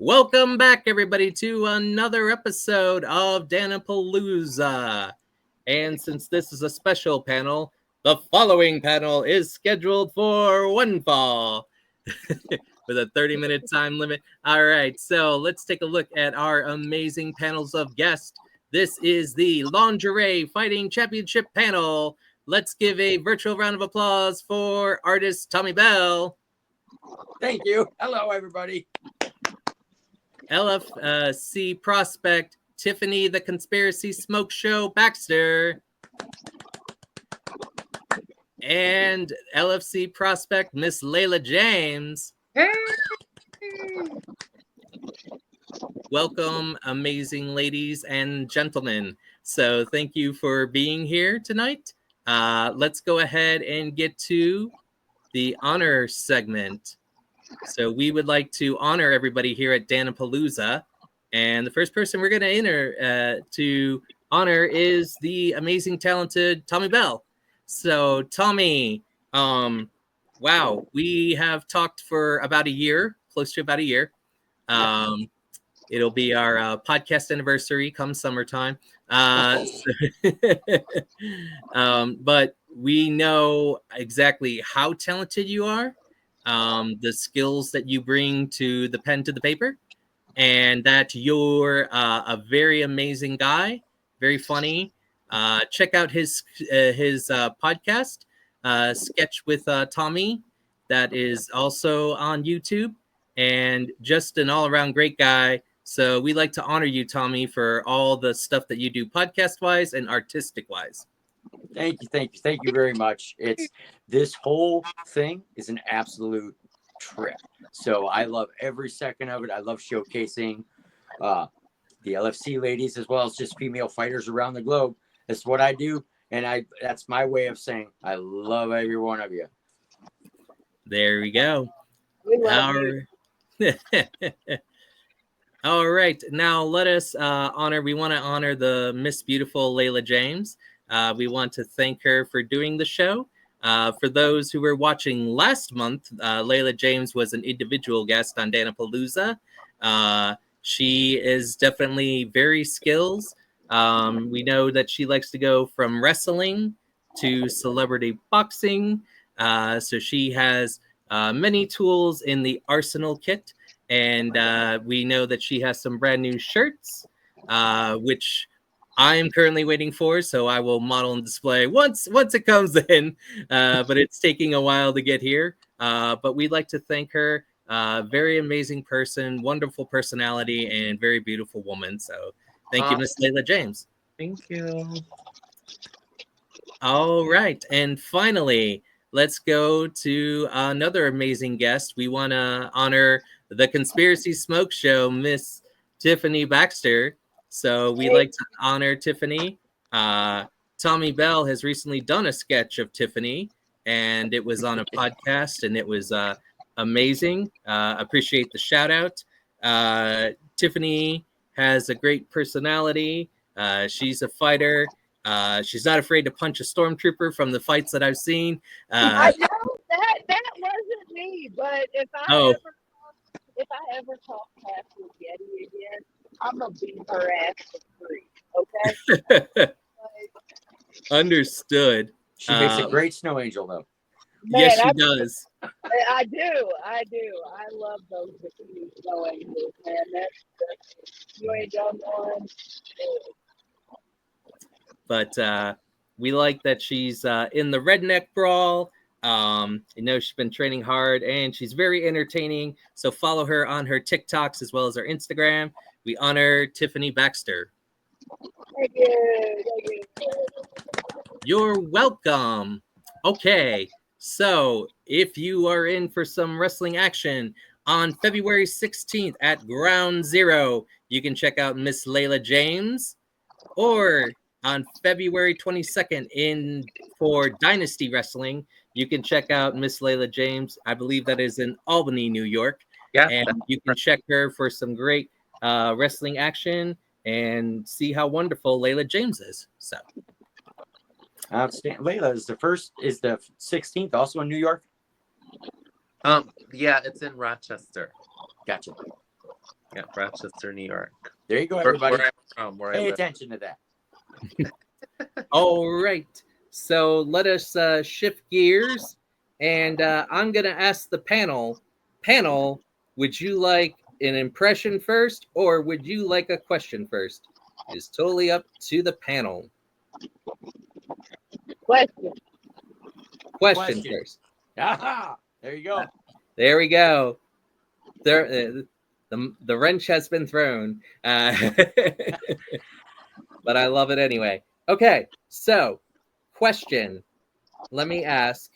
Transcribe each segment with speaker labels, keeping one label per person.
Speaker 1: Welcome back, everybody, to another episode of Dan-A-Plooza. And since this is a special panel, the following panel is scheduled for one fall with a 30-minute time limit. All right, so let's take a look at our amazing panels of guests. This is the Lingerie Fighting Championship panel. Let's give a virtual round of applause for artist Tommy Bell.
Speaker 2: Thank you. Hello, everybody.
Speaker 1: LFC prospect Tiffany, the Conspiracy Smoke Show Baxter, and LFC prospect Miss Laylah James.
Speaker 3: Hey.
Speaker 1: Welcome, amazing ladies and gentlemen. So thank you for being here tonight. Let's go ahead and get to the honor segment. So we would like to honor everybody here at Dan-A-Plooza. And the first person we're going to honor is the amazing, talented Tommy Bell. So Tommy, wow, we have talked for about a year, close to about a year. It'll be our podcast anniversary come summertime. But we know exactly how talented you are. The skills that you bring to the pen to the paper, and that you're a very amazing guy, very funny. Check out his podcast, Sketch with Tommy, that is also on YouTube, and just an all-around great guy. So we like to honor you, Tommy, for all the stuff that you do podcast-wise and artistic-wise.
Speaker 2: Thank you very much. This whole thing is an absolute trip. So I love every second of it. I love showcasing the LFC ladies as well as just female fighters around the globe. That's what I do, and that's my way of saying I love every one of you.
Speaker 1: There we go.
Speaker 3: We love you.
Speaker 1: All right, now let us we want to honor the Miss Beautiful Laylah James. We want to thank her for doing the show. For those who were watching last month, Laylah James was an individual guest on Dan-A-Plooza. She is definitely very skilled. We know that she likes to go from wrestling to celebrity boxing. So she has many tools in the arsenal kit. And we know that she has some brand new shirts, which I am currently waiting for, so I will model and display once it comes in, but it's taking a while to get here. But we'd like to thank her. Very amazing person, wonderful personality, and very beautiful woman. So thank you, Miss Laylah James.
Speaker 3: Thank you.
Speaker 1: All right, and finally, let's go to another amazing guest. We want to honor the Conspiracy Smoke Show, Miss Tiffany Baxter. So we like to honor Tiffany. Tommy Bell has recently done a sketch of Tiffany, and it was on a podcast, and it was amazing. Appreciate the shout out. Tiffany has a great personality. She's a fighter. She's not afraid to punch a stormtrooper from the fights that I've seen.
Speaker 3: I know that wasn't me, but if I ever talk past with Yeti again, I'm gonna beat her ass for free. Okay.
Speaker 1: Understood.
Speaker 2: She makes a great snow angel, though.
Speaker 3: Man,
Speaker 1: yes, she does.
Speaker 3: I do. I love those snow angels, man. You ain't done one.
Speaker 1: But we like that she's in the Redneck Brawl. She's been training hard, and she's very entertaining. So follow her on her TikToks as well as her Instagram. We honor Tiffany Baxter.
Speaker 3: Thank you.
Speaker 1: You're welcome. Okay, so if you are in for some wrestling action on February 16th at Ground Zero, you can check out Miss Laylah James, or on February 22nd for Dynasty Wrestling, you can check out Miss Laylah James. I believe that is in Albany, New York.
Speaker 3: Yeah.
Speaker 1: And you can check her for some great wrestling action and see how wonderful Laylah James is. So
Speaker 2: Outstanding. Laylah is the 16th, also in New York.
Speaker 4: Yeah, it's in Rochester.
Speaker 2: Gotcha.
Speaker 4: Yeah, Rochester, New York.
Speaker 2: There you go, everybody.
Speaker 4: Where I'm from, where I
Speaker 2: Pay
Speaker 4: live.
Speaker 2: attention to that.
Speaker 1: All right. So let us shift gears, and I'm going to ask the panel. Panel, would you like an impression first, or would you like a question first? It's totally up to the panel.
Speaker 3: Question.
Speaker 1: Question first.
Speaker 2: Aha! There you go.
Speaker 1: There we go. There, the wrench has been thrown, but I love it anyway. Okay, so question. Let me ask.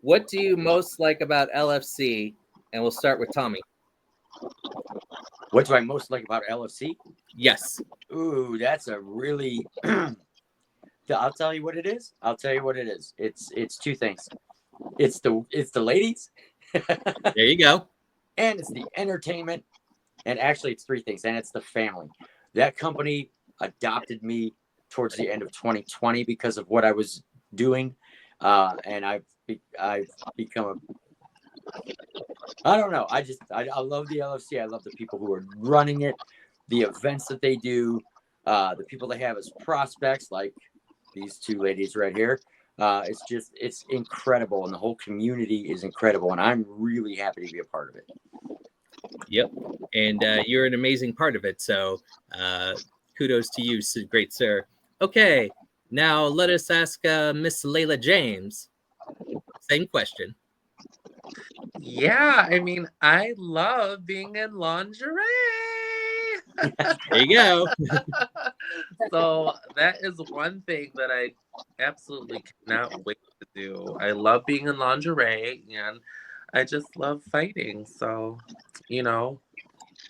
Speaker 1: What do you most like about LFC? And we'll start with Tommy.
Speaker 2: What do I most like about LFC?
Speaker 1: Yes.
Speaker 2: Ooh, that's a really. I'll tell you what it is. I'll tell you what it is. It's two things. It's the ladies.
Speaker 1: There you go.
Speaker 2: And it's the entertainment. And actually, it's three things. And it's the family. That company adopted me towards the end of 2020 because of what I was doing. And I've become I don't know. I love the LFC. I love the people who are running it, the events that they do, the people they have as prospects, like these two ladies right here. It's incredible. And the whole community is incredible. And I'm really happy to be a part of it.
Speaker 1: Yep. And you're an amazing part of it. So kudos to you, great sir. Okay. Now let us ask Miss Laylah James. Same question.
Speaker 4: Yeah, I mean, I love being in lingerie.
Speaker 1: There you go.
Speaker 4: So that is one thing that I absolutely cannot wait to do. I love being in lingerie, and I just love fighting. So, you know,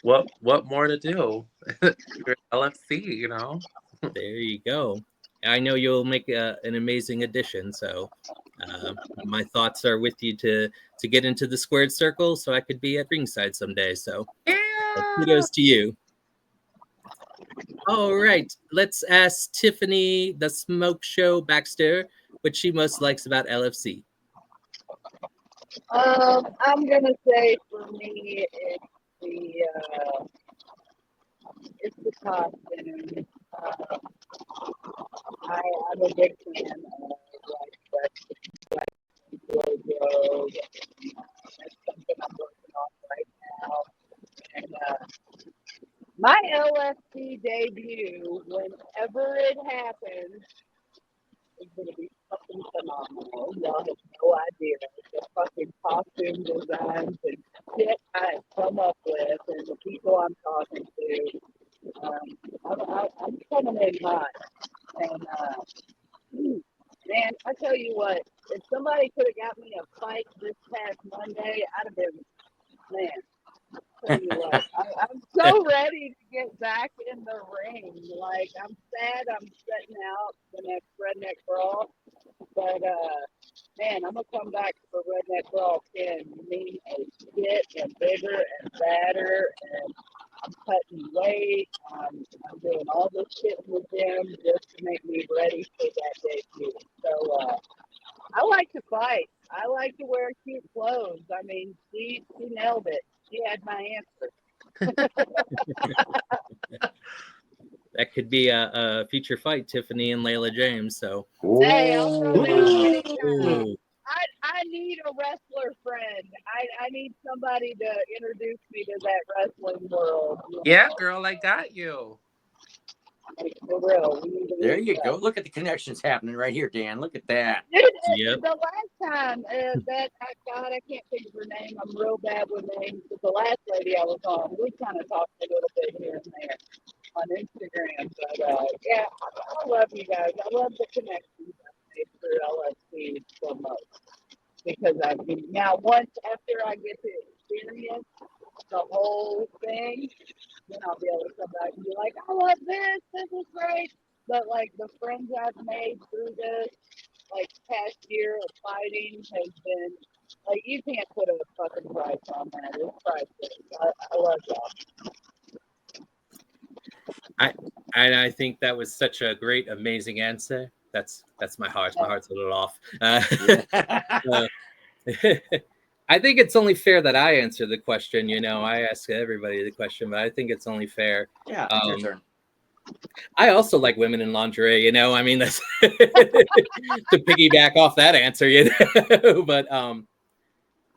Speaker 4: what more to do? You're LFC, you know.
Speaker 1: There you go. I know you'll make an amazing addition. So my thoughts are with you to get into the squared circle so I could be at ringside someday. So kudos to you. All right. Let's ask Tiffany, the smoke show Baxter, what she most likes about LFC.
Speaker 3: I'm gonna say for me it's the costume. I'm a big fan of like logo. That's something I'm working on right now. And my LFC debut, whenever it happens, is going to be something phenomenal. Y'all have no idea the fucking costume designs and shit I have come up with and the people I'm talking to. I'm coming in hot. And, man, I tell you what, if somebody could have got me a fight this past Monday, I'd have been, man. Tell you what, I'm so ready to get back in the ring. Like, I'm sad I'm setting out the next Redneck Brawl, but man, I'm gonna come back for Redneck Brawl 10, mean as shit and bigger and badder, and I'm cutting weight. I'm doing all this shit in the gym just to make me ready for that debut. So I like to fight. I like to wear cute clothes. I mean, she nailed it. She had my answer.
Speaker 1: That could be a future fight, Tiffany and Laylah James. So
Speaker 3: hey, I'll throw down anytime.
Speaker 1: Ooh.
Speaker 3: I need a wrestler friend. I need somebody to introduce me to that wrestling world.
Speaker 4: Yeah, girl, I got you.
Speaker 3: For real.
Speaker 2: There you go. Look at the connections happening right here, Dan. Look at that.
Speaker 3: Dude,
Speaker 1: Yep.
Speaker 3: the last time I can't think of her name. I'm real bad with names. But the last lady I was on, we kind of talked a little bit here and there on Instagram. But yeah, I love you guys. I love the connections I made through LFC so much. Because I mean, now once after I get to experience the whole thing, then I'll be able to come back and be like, I love this. This is great. But like the friends I've made through this, like past year of fighting has been like you can't put a fucking price on that. It's priceless. I love y'all.
Speaker 1: I think that was such a great, amazing answer. That's my heart. My heart's a little off. I think it's only fair that I answer the question. You know, I ask everybody the question, but I think it's only fair.
Speaker 2: Yeah, your turn.
Speaker 1: I also like women in lingerie. You know, I mean, that's to piggyback off that answer. You know, but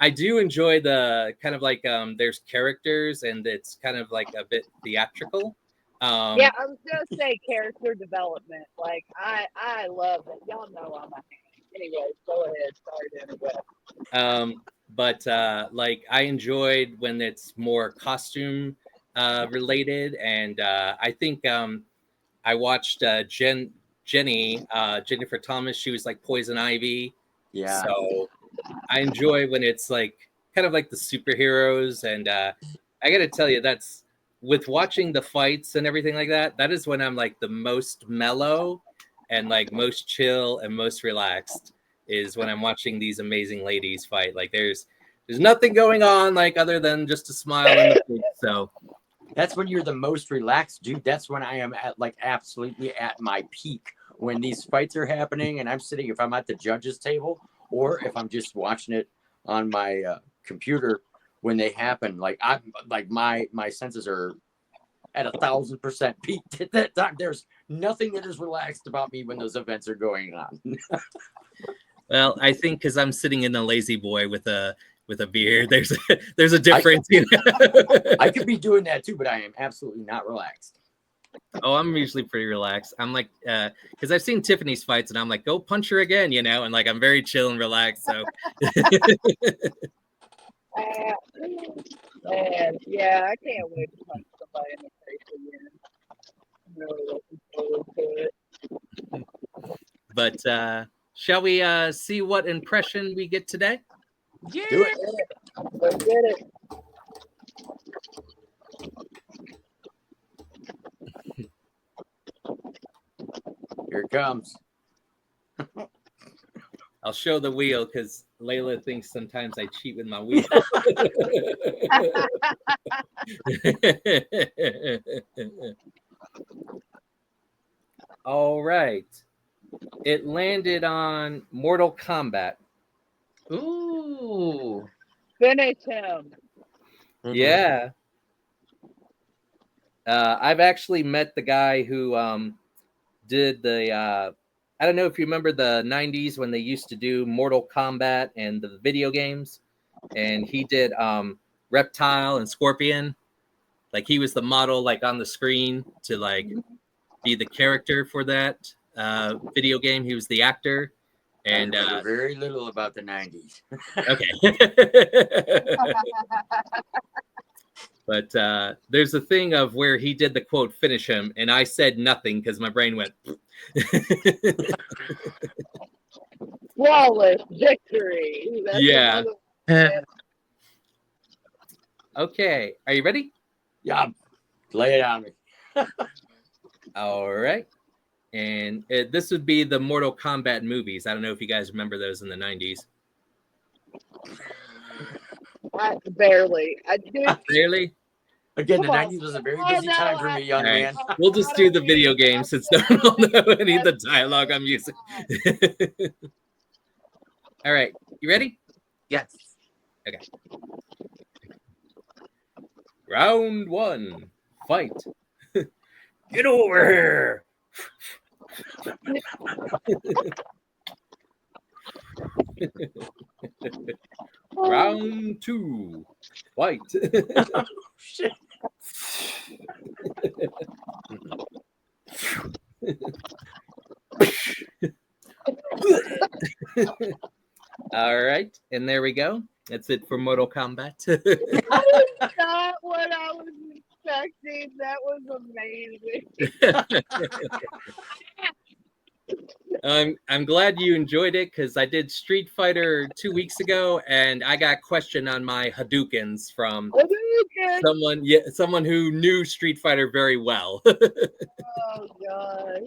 Speaker 1: I do enjoy the kind of like there's characters and it's kind of like a bit theatrical.
Speaker 3: Yeah, I was gonna say character development. Like I love it. Y'all know I'm a anyway. Go ahead. Sorry to interrupt.
Speaker 1: But like I enjoyed when it's more costume related, and I think I watched Jennifer Thomas. She was like Poison Ivy.
Speaker 2: Yeah.
Speaker 1: So I enjoy when it's like kind of like the superheroes, and I got to tell you, that's with watching the fights and everything like that. That is when I'm like the most mellow and like most chill and most relaxed. Is when I'm watching these amazing ladies fight. Like there's nothing going on like other than just a smile and the face. So
Speaker 2: that's when you're the most relaxed, dude. That's when I am at like absolutely at my peak when these fights are happening and I'm sitting, if I'm at the judges table or if I'm just watching it on my computer when they happen. Like I'm like my senses are at 1,000% peaked at that time. There's nothing that is relaxed about me when those events are going on.
Speaker 1: Well, I think because I'm sitting in a lazy boy with a beer, there's a difference.
Speaker 2: I could be doing that too, but I am absolutely not relaxed.
Speaker 1: Oh, I'm usually pretty relaxed. I'm like, because I've seen Tiffany's fights, and I'm like, go punch her again, you know, and like I'm very chill and relaxed. So,
Speaker 3: and yeah, I can't wait to punch somebody in the face again. I'm really looking forward to it.
Speaker 1: But shall we see what impression we get today?
Speaker 4: Yeah.
Speaker 2: Do it.
Speaker 3: Let's get it.
Speaker 2: Here it comes.
Speaker 1: I'll show the wheel because Laylah thinks sometimes I cheat with my wheel. All right. It landed on Mortal Kombat.
Speaker 4: Ooh.
Speaker 3: Finish him.
Speaker 1: Yeah. I've actually met the guy who did the I don't know if you remember the 90s when they used to do Mortal Kombat and the video games, and he did Reptile and Scorpion. Like he was the model like on the screen to like be the character for that video game. He was the actor. And
Speaker 2: I remember very little about the 90s.
Speaker 1: Okay. But there's a thing of where he did the quote, finish him, and I said nothing because my brain went.
Speaker 3: Flawless victory. That's
Speaker 1: Yeah.
Speaker 3: another-
Speaker 1: Okay. Are you ready?
Speaker 2: Yeah. Lay it on me.
Speaker 1: All right. And this would be the Mortal Kombat movies. I don't know if you guys remember those in the 90s.
Speaker 3: Barely. I do.
Speaker 1: Barely?
Speaker 2: Again, the 90s was a very busy time for me, young man.
Speaker 1: We'll just do the video game since no one will know any of the dialogue I'm using. All right. You ready?
Speaker 4: Yes.
Speaker 1: Okay. Round 1. Fight. Get over here. Round 2. Fight.
Speaker 2: Oh, shit.
Speaker 1: All right. And there we go. That's it for Mortal Kombat.
Speaker 3: That was not what I was expecting. That was amazing.
Speaker 1: I'm glad you enjoyed it because I did Street Fighter 2 weeks ago and I got questioned on my Hadoukens from someone who knew Street Fighter very well.
Speaker 3: Oh god,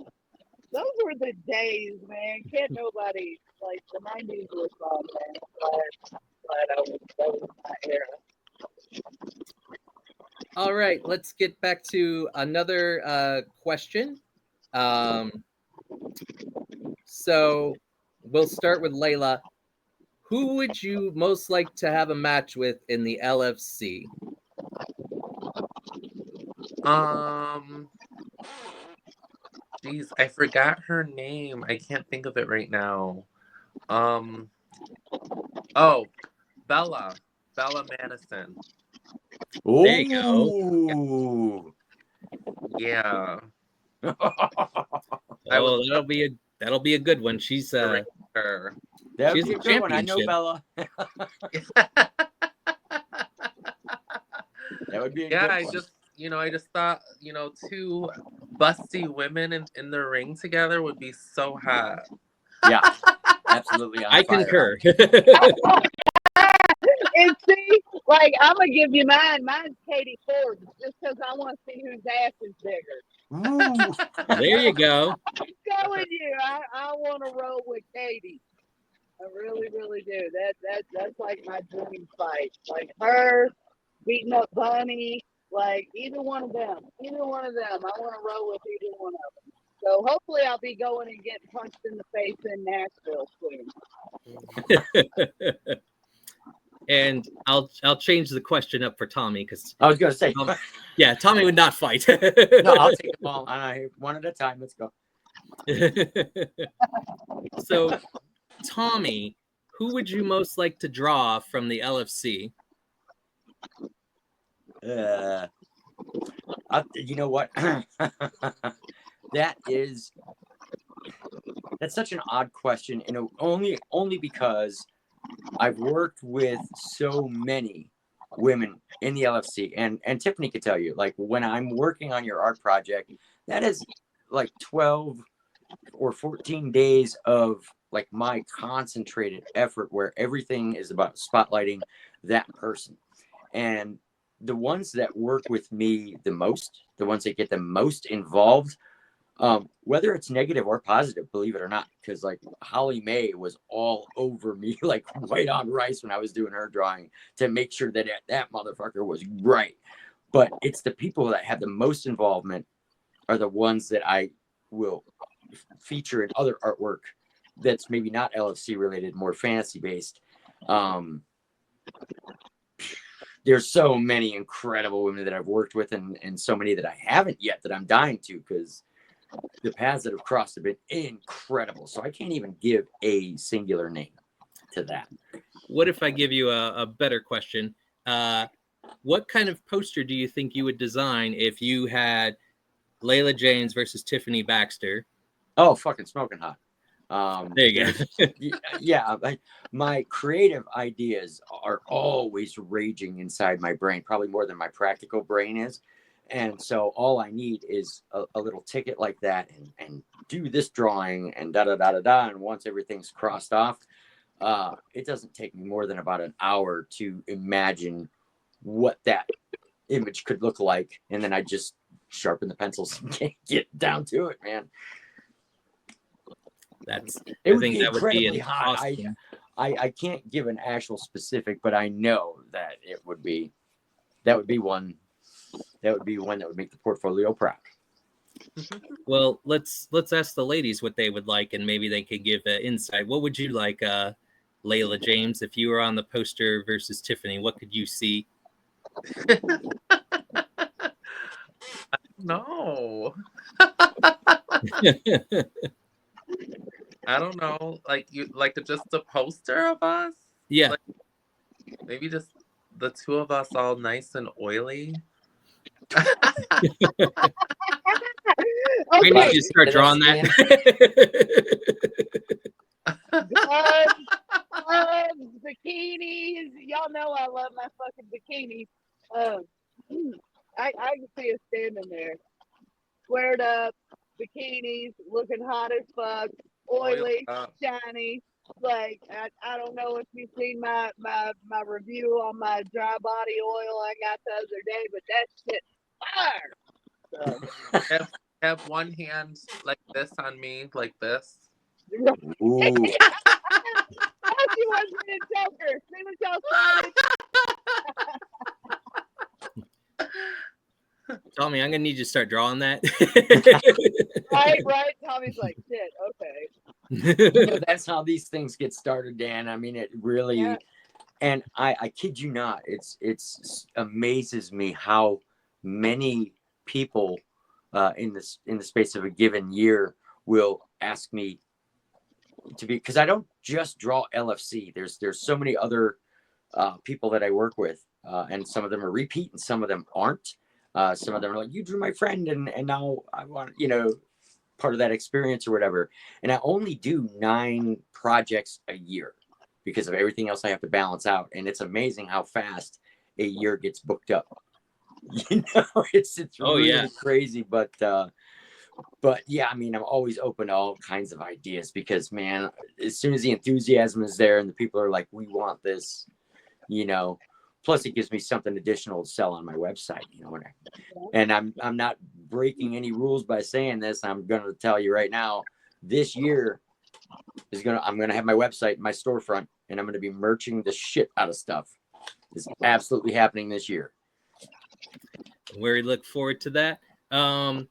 Speaker 3: those were the days, man. Can't nobody like the 90s was fun, man. That was my era.
Speaker 1: All right, let's get back to another question. So we'll start with Laylah. Who would you most like to have a match with in the LFC?
Speaker 4: Geez, I forgot her name. I can't think of it right now. Oh, Bella Madison.
Speaker 1: There you go.
Speaker 2: Ooh.
Speaker 4: Yeah.
Speaker 1: Oh, that'll be a good one. She's
Speaker 4: Her.
Speaker 2: That would
Speaker 1: she's
Speaker 2: be
Speaker 1: a
Speaker 2: a good one. I know
Speaker 1: championship.
Speaker 2: Bella. That would be a
Speaker 4: Yeah,
Speaker 2: good one.
Speaker 4: I just thought, two busty women in the ring together would be so hot.
Speaker 2: Yeah, absolutely.
Speaker 1: I concur.
Speaker 3: And see, like, I'm gonna give you mine. Mine's Katie Forbes, just because I want to see whose ass is bigger.
Speaker 2: Ooh.
Speaker 1: There you go.
Speaker 3: I'm telling you, I want to roll with Katie. I really, really do. That's like my dream fight. Like her beating up Bunny, like either one of them. I want to roll with either one of them. So hopefully I'll be going and getting punched in the face in Nashville soon.
Speaker 1: And I'll change the question up for Tommy because
Speaker 2: I was gonna say,
Speaker 1: yeah, Tommy would not fight.
Speaker 2: no, I'll take them all one at a time. Let's go.
Speaker 1: So, Tommy, who would you most like to draw from the LFC?
Speaker 2: You know what? That's such an odd question, and only because I've worked with so many women in the LFC, and Tiffany could tell you, like, when I'm working on your art project, that is like 12 or 14 days of like my concentrated effort where everything is about spotlighting that person. And the ones that work with me the most, the ones that get the most involved, whether it's negative or positive, believe it or not, because like Holly Mae was all over me like white on rice when I was doing her drawing to make sure that that motherfucker was right. But it's the people that have the most involvement are the ones that I will feature in other artwork that's maybe not LFC related, more fantasy based. There's so many incredible women that I've worked with, and so many that I haven't yet that I'm dying to, because the paths that have crossed have been incredible. So I can't even give a singular name to that.
Speaker 1: What if I give you a better question? What kind of poster do you think you would design if you had Laylah James versus Tiffany Baxter?
Speaker 2: Oh, fucking smoking hot.
Speaker 1: There you go.
Speaker 2: Yeah, my creative ideas are always raging inside my brain, probably more than my practical brain is. And so all I need is a little ticket like that and do this drawing and da-da-da-da-da. And once everything's crossed off, it doesn't take me more than about an hour to imagine what that image could look like. And then I just sharpen the pencils and get down to it, man.
Speaker 1: I think that would be
Speaker 2: hot.
Speaker 1: awesome.
Speaker 2: I can't give an actual specific, but I know that it would be one that would make the portfolio proud.
Speaker 1: Well, let's ask the ladies what they would like, and maybe they could give insight. What would you like, Laylah James, if you were on the poster versus Tiffany? What could you see?
Speaker 4: No. I don't know. Like, you like just a poster of us?
Speaker 1: Yeah.
Speaker 4: Like, maybe just the two of us all nice and oily.
Speaker 1: We need you to start drawing that.
Speaker 3: Bikinis. Y'all know I love my fucking bikinis. I can see us standing there, squared up, bikinis, looking hot as fuck, oily, shiny. Like, I don't know if you've seen my review on my dry body oil I got the other day, but that shit's fire. So.
Speaker 4: Have one hand like this on me, like this.
Speaker 2: Ooh.
Speaker 3: She wants me to choke her. See what y'all started?
Speaker 1: Tommy, I'm gonna need you to start drawing that.
Speaker 3: Right. Tommy's like, shit, okay.
Speaker 2: That's how these things get started, Dan. I mean, it really,
Speaker 3: Yeah.
Speaker 2: and I kid you not, it's amazes me how many people in the space of a given year will ask me to be, because I don't just draw LFC. There's so many other people that I work with, and some of them are repeat and some of them aren't. Some of them are like, you drew my friend, and now I want, part of that experience or whatever. And I only do 9 projects a year because of everything else I have to balance out. And it's amazing how fast a year gets booked up. It's really crazy, but yeah, I mean, I'm always open to all kinds of ideas because, man, as soon as the enthusiasm is there and the people are like, we want this, plus it gives me something additional to sell on my website, and I'm not breaking any rules by saying this. I'm going to tell you right now, this year I'm going to have my website, my storefront, and I'm going to be merching the shit out of stuff. It's absolutely happening this year.
Speaker 1: We look forward to that. I'm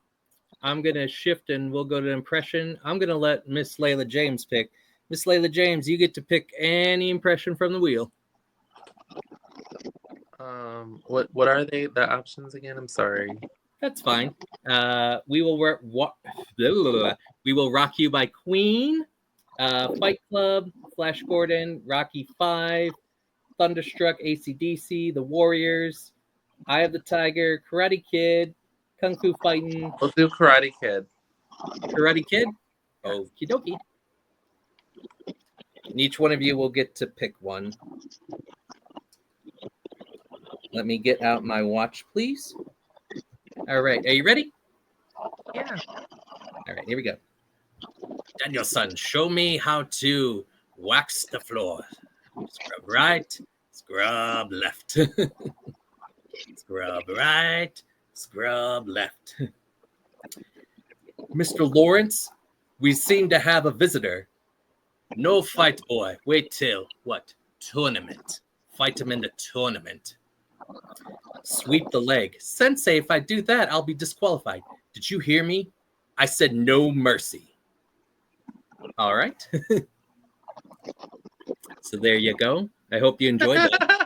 Speaker 1: going to shift and we'll go to impression. I'm going to let Miss Laylah James pick. Miss Laylah James, you get to pick any impression from the wheel.
Speaker 4: What are the options again? I'm sorry.
Speaker 1: That's fine. We will we will rock you by Queen, Fight Club, Flash Gordon, Rocky 5, Thunderstruck, AC/DC, The Warriors, Eye of the Tiger, Karate Kid, Kung Fu Fighting.
Speaker 4: We'll do Karate Kid.
Speaker 1: Karate Kid? Okie dokie. And each one of you will get to pick one. Let me get out my watch, please. All right. Are you ready?
Speaker 4: Yeah.
Speaker 1: All right. Here we go. Daniel-san, show me how to wax the floor. Scrub right, scrub left. Scrub right, scrub left. Mr. Lawrence, we seem to have a visitor. No fight, boy. Wait till what? Tournament. Fight him in the tournament. Sweep the leg. Sensei, if I do that, I'll be disqualified. Did you hear me? I said no mercy. All right. So there you go. I hope you enjoyed that.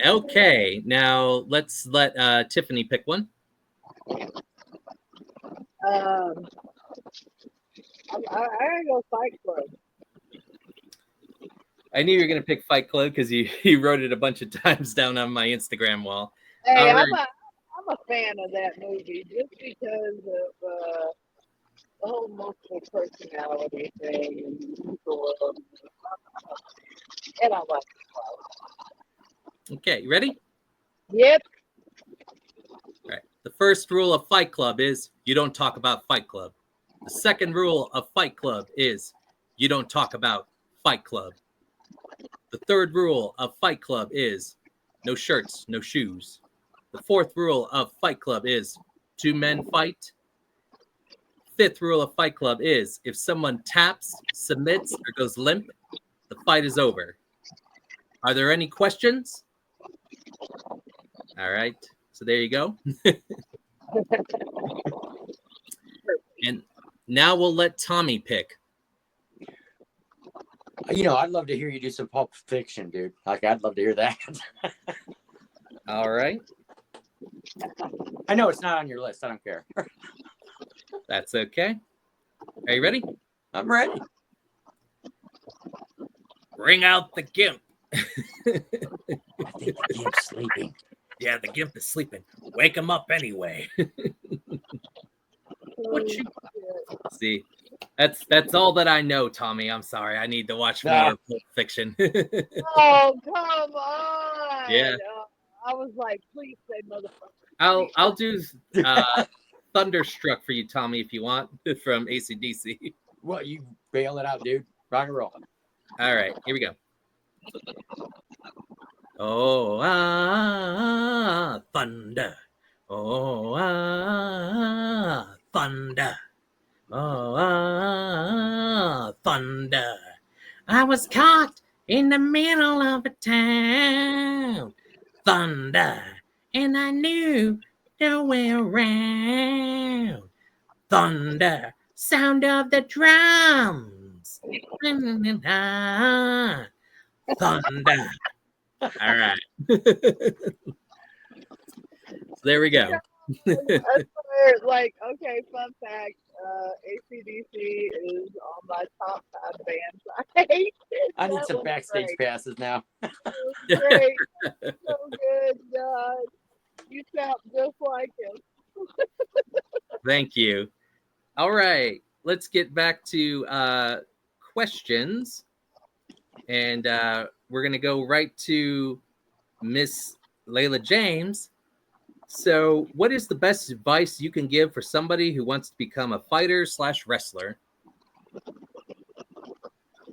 Speaker 1: Okay, now let's let Tiffany pick one.
Speaker 3: I go Fight Club.
Speaker 1: I knew you were going to pick Fight Club because you wrote it a bunch of times down on my Instagram wall.
Speaker 3: Hey,
Speaker 1: right.
Speaker 3: I'm a fan of that movie just because of the whole multiple personality thing. And I like it.
Speaker 1: Okay, you ready?
Speaker 3: Yep.
Speaker 1: All right. The first rule of Fight Club is you don't talk about Fight Club. The second rule of Fight Club is you don't talk about Fight Club. The third rule of Fight Club is no shirts, no shoes. The fourth rule of Fight Club is 2 men fight. Fifth rule of Fight Club is if someone taps, submits, or goes limp, the fight is over. Are there any questions? All right. So there you go. And now we'll let Tommy pick.
Speaker 2: I'd love to hear you do some Pulp Fiction, dude. Like, I'd love to hear that.
Speaker 1: All right.
Speaker 2: I know it's not on your list. I don't care.
Speaker 1: That's okay. Are you ready?
Speaker 2: I'm ready.
Speaker 1: Bring out the gimp.
Speaker 2: I think the gimp's sleeping.
Speaker 1: Yeah, the gimp is sleeping. Wake him up anyway. What you see? That's all that I know, Tommy. I'm sorry. I need to watch more Pulp Fiction.
Speaker 3: Oh, come on.
Speaker 1: Yeah.
Speaker 3: I was like, please say motherfucker.
Speaker 1: I'll do Thunderstruck for you, Tommy, if you want, from AC/DC.
Speaker 2: Well, you bail it out, dude. Rock and roll.
Speaker 1: All right, here we go. Oh, thunder. Oh, thunder. Oh, thunder. I was caught in the middle of a town. Thunder. And I knew nowhere around. Thunder, sound of the drums. Thunder. All right. So there we go.
Speaker 3: That's where, like, okay, fun fact, AC/DC is on my top 5 bands. I hate it.
Speaker 2: I need
Speaker 3: That
Speaker 2: some
Speaker 3: was
Speaker 2: backstage
Speaker 3: great.
Speaker 2: passes now.
Speaker 3: It was great. So good, God. You sound just like him.
Speaker 1: Thank you. All right. Let's get back to questions. And we're going to go right to Miss Laylah James. So, what is the best advice you can give for somebody who wants to become a fighter/wrestler?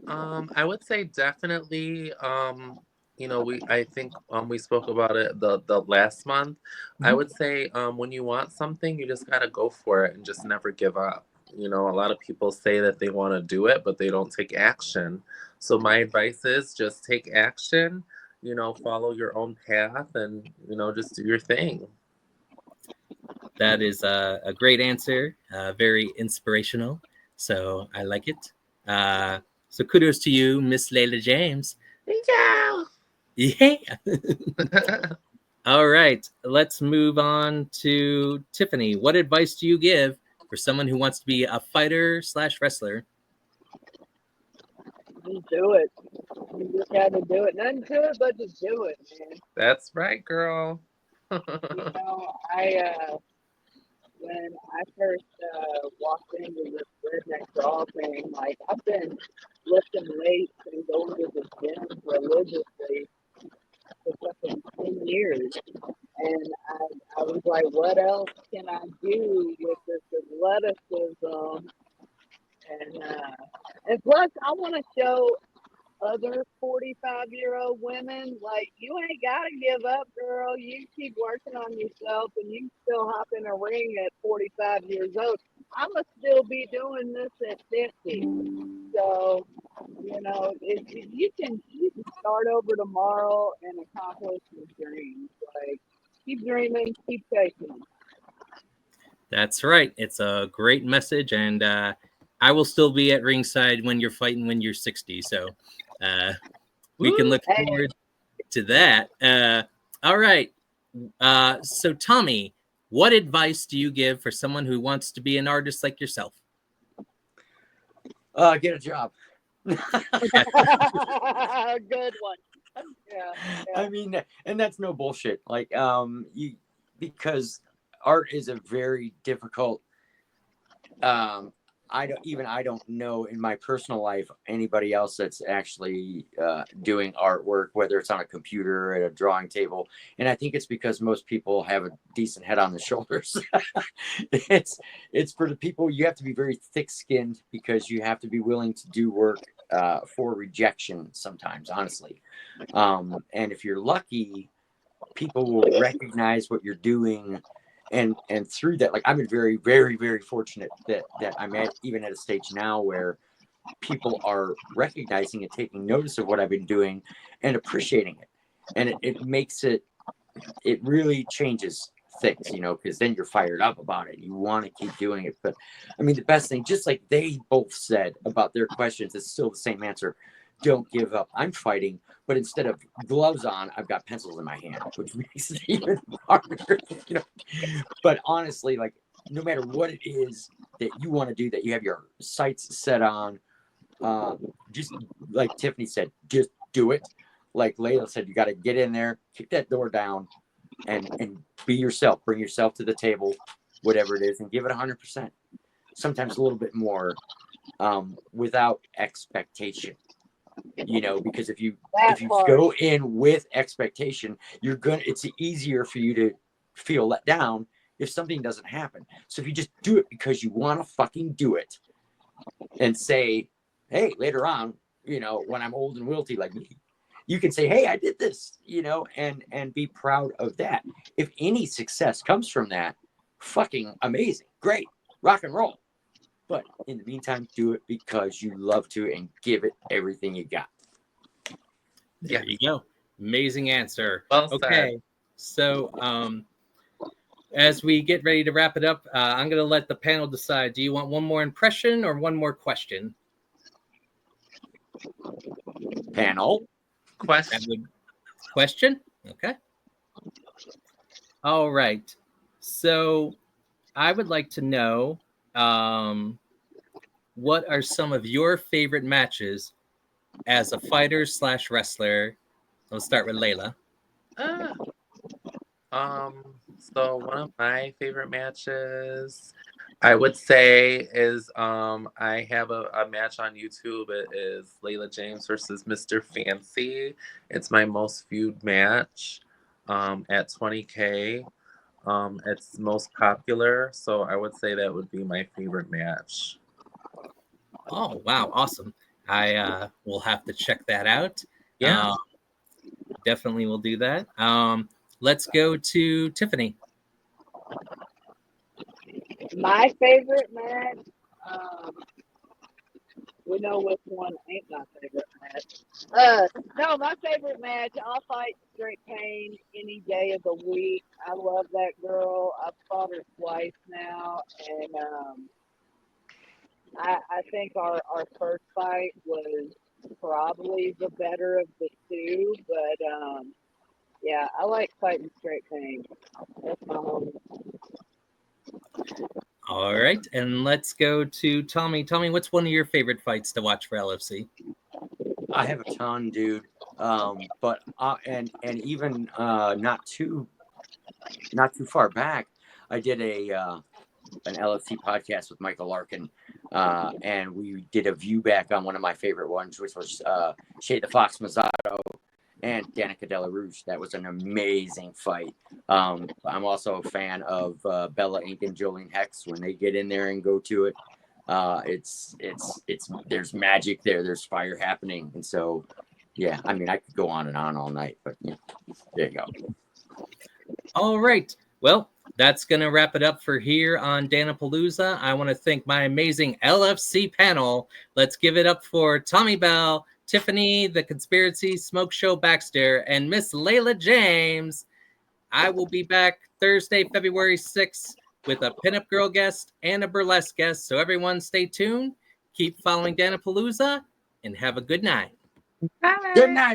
Speaker 4: I would say definitely. I think we spoke about it the last month. I would say when you want something, you just gotta go for it and just never give up. A lot of people say that they want to do it, but they don't take action. So my advice is just take action. Follow your own path, and just do your thing.
Speaker 1: That is a great answer, very inspirational. So I like it. So kudos to you, Miss Laylah James.
Speaker 4: Yeah.
Speaker 1: Yeah. All right. Let's move on to Tiffany. What advice do you give for someone who wants to be a fighter/wrestler?
Speaker 3: Just do it. You just gotta do it. Nothing to it, but just do it, man.
Speaker 4: That's right, girl.
Speaker 3: When I first walked into this redneck draw thing, like, I've been lifting weights and going to the gym religiously for fucking 10 years. And I was like, what else can I do with this athleticism? And plus, I want to show other 45-year-old women, like, you ain't got to give up, girl. You keep working on yourself, and you can still hop in a ring at 45 years old. I'm going to still be doing this at 50. So, you can start over tomorrow and accomplish your dreams. Like, keep dreaming, keep chasing them.
Speaker 1: That's right. It's a great message, and I will still be at ringside when you're fighting when you're 60. So we can look forward to that. All right. So Tommy, what advice do you give for someone who wants to be an artist like yourself?
Speaker 2: Get a job.
Speaker 3: Good one. Yeah.
Speaker 2: I mean, and that's no bullshit. Like, because art is a very difficult. I don't know in my personal life anybody else that's actually doing artwork, whether it's on a computer or at a drawing table. And I think it's because most people have a decent head on the shoulders. It's for the people. You have to be very thick-skinned because you have to be willing to do work for rejection sometimes, honestly. And if you're lucky, people will recognize what you're doing. And through that, like, I've been very, very, very fortunate that I'm even at a stage now where people are recognizing and taking notice of what I've been doing and appreciating it. And it makes it really changes things, because then you're fired up about it. You want to keep doing it. But I mean, the best thing, just like they both said about their questions, it's still the same answer. Don't give up. I'm fighting, but instead of gloves on, I've got pencils in my hand, which makes it even harder. But honestly, like, no matter what it is that you want to do, that you have your sights set on, just like Tiffany said, just do it. Like Laylah said, you got to get in there, kick that door down, and be yourself. Bring yourself to the table, whatever it is, and give it 100%. Sometimes a little bit more, without expectation. Because if you go in with expectation, it's easier for you to feel let down if something doesn't happen. So if you just do it because you want to fucking do it, and say, hey, later on, when I'm old and wilty like me, you can say, hey, I did this, and be proud of that. If any success comes from that, fucking amazing, great, rock and roll. But in the meantime, do it because you love to and give it everything you got.
Speaker 1: There you go. Amazing answer.
Speaker 4: Well
Speaker 1: okay.
Speaker 4: said.
Speaker 1: So as we get ready to wrap it up, I'm going to let the panel decide. Do you want one more impression or one more question?
Speaker 2: Panel.
Speaker 1: Question? Okay. All right. So I would like to know what are some of your favorite matches as a fighter / wrestler? I'll start with Laylah.
Speaker 4: So one of my favorite matches, I would say, is I have a match on YouTube. It is Laylah James versus Mr. Fancy. It's my most viewed match at 20K. It's most popular, so I would say that would be my favorite match.
Speaker 1: Oh, wow. Awesome. I will have to check that out.
Speaker 4: Yeah.
Speaker 1: Definitely will do that. Let's go to Tiffany.
Speaker 3: My favorite match, we know which one ain't my favorite match. No, my favorite match, I'll fight Straight Pain any day of the week. I love that girl. I've fought her twice now, and I think our first fight was probably the better of the two, but yeah, I like fighting Straight Pain. That's my home.
Speaker 1: All right, and let's go to Tommy. Tommy, what's one of your favorite fights to watch for LFC?
Speaker 2: I have a ton, dude. But and even not too far back, I did an LFC podcast with Michael Larkin, and we did a view back on one of my favorite ones, which was Shea the Fox Mazzato and Danica Della Rouge. That was an amazing fight. I'm also a fan of Bella Inc. and Jolene Hex when they get in there and go to it. It's there's magic there. There's fire happening, and so yeah. I mean, I could go on and on all night, but yeah, there you go.
Speaker 1: All right. Well, that's going to wrap it up for here on Dan-A-Plooza. I want to thank my amazing LFC panel. Let's give it up for Tommy Bell, Tiffany, the Conspiracy Smoke Show Baxter, and Miss Laylah James. I will be back Thursday, February 6th with a pinup girl guest and a burlesque guest. So everyone stay tuned. Keep following Dan-A-Plooza and have a good night.
Speaker 4: Bye.
Speaker 2: Good night.